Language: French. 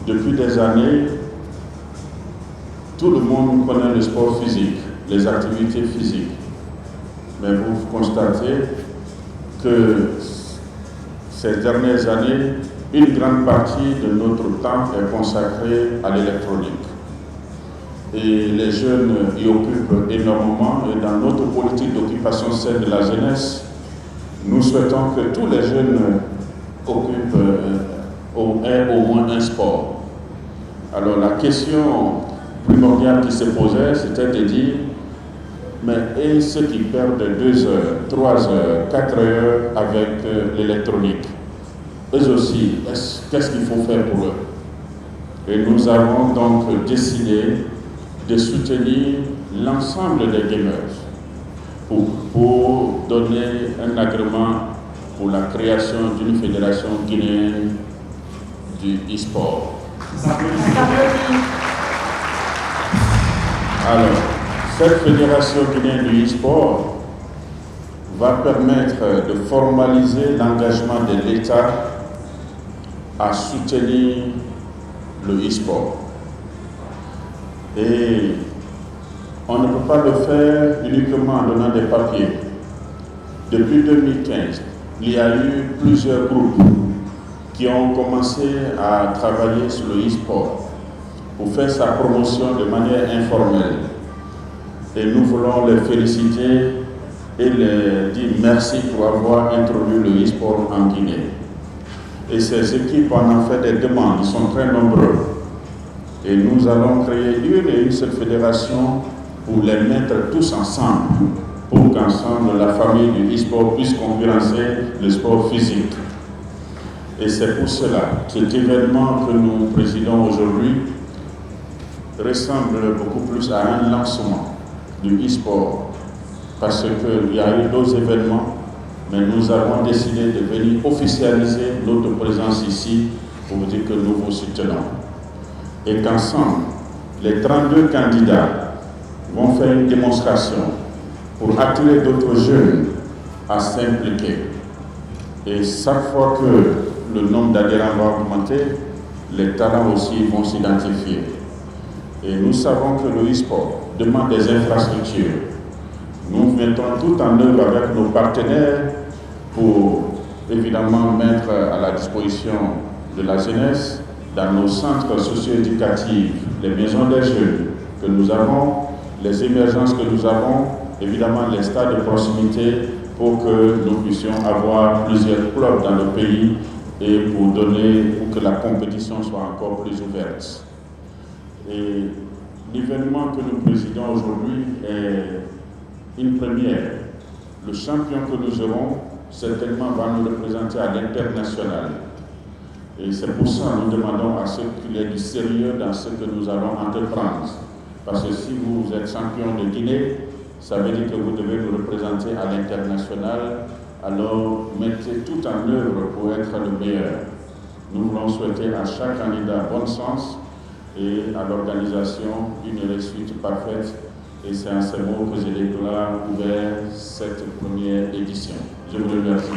depuis des années, tout le monde connaît le sport physique, les activités physiques. Mais vous constatez que ces dernières années, une grande partie de notre temps est consacrée à l'électronique. Et les jeunes y occupent énormément. Et dans notre politique d'occupation saine de la jeunesse, nous souhaitons que tous les jeunes occupent aient au moins un sport. Alors la question primordiale qui se posait, c'était de dire, mais et ceux qui perdent 2 heures, 3 heures, 4 heures avec l'électronique, eux aussi, qu'est-ce qu'il faut faire pour eux? Et nous avons donc décidé de soutenir l'ensemble des gamers pour donner un agrément pour la création d'une fédération guinéenne du e-sport. Alors, cette fédération guinéenne du e-sport va permettre de formaliser l'engagement de l'État à soutenir le e-sport. Et on ne peut pas le faire uniquement en donnant des papiers. Depuis 2015, il y a eu plusieurs groupes qui ont commencé à travailler sur le e-sport pour faire sa promotion de manière informelle. Et nous voulons les féliciter et leur dire merci pour avoir introduit le e-sport en Guinée. Et ces équipes en ont fait des demandes, ils sont très nombreux. Et nous allons créer une seule fédération pour les mettre tous ensemble, pour qu'ensemble la famille du e-sport puisse concurrencer le sport physique. Et c'est pour cela que cet événement que nous présidons aujourd'hui ressemble beaucoup plus à un lancement du e-sport, parce qu'il y a eu d'autres événements, mais nous avons décidé de venir officialiser notre présence ici pour vous dire que nous vous soutenons. Et qu'ensemble, les 32 candidats vont faire une démonstration pour attirer d'autres jeunes à s'impliquer. Et chaque fois que le nombre d'adhérents va augmenter, les talents aussi vont s'identifier. Et nous savons que le e-sport demande des infrastructures. Nous mettons tout en œuvre avec nos partenaires pour évidemment mettre à la disposition de la jeunesse dans nos centres socio-éducatifs, les maisons des jeunes que nous avons, les émergences que nous avons, évidemment les stades de proximité pour que nous puissions avoir plusieurs clubs dans le pays et pour que la compétition soit encore plus ouverte. Et l'événement que nous présidons aujourd'hui est une première. Le champion que nous aurons certainement va nous représenter à l'international. Et c'est pour ça que nous demandons à ceux qu'il y ait du sérieux dans ce que nous allons entreprendre. Parce que si vous êtes champion de Guinée, ça veut dire que vous devez nous représenter à l'international. Alors mettez tout en œuvre pour être le meilleur. Nous voulons souhaiter à chaque candidat bon sens et à l'organisation une réussite parfaite. Et c'est en ces mots que je déclare ouvert cette première édition. Je vous remercie.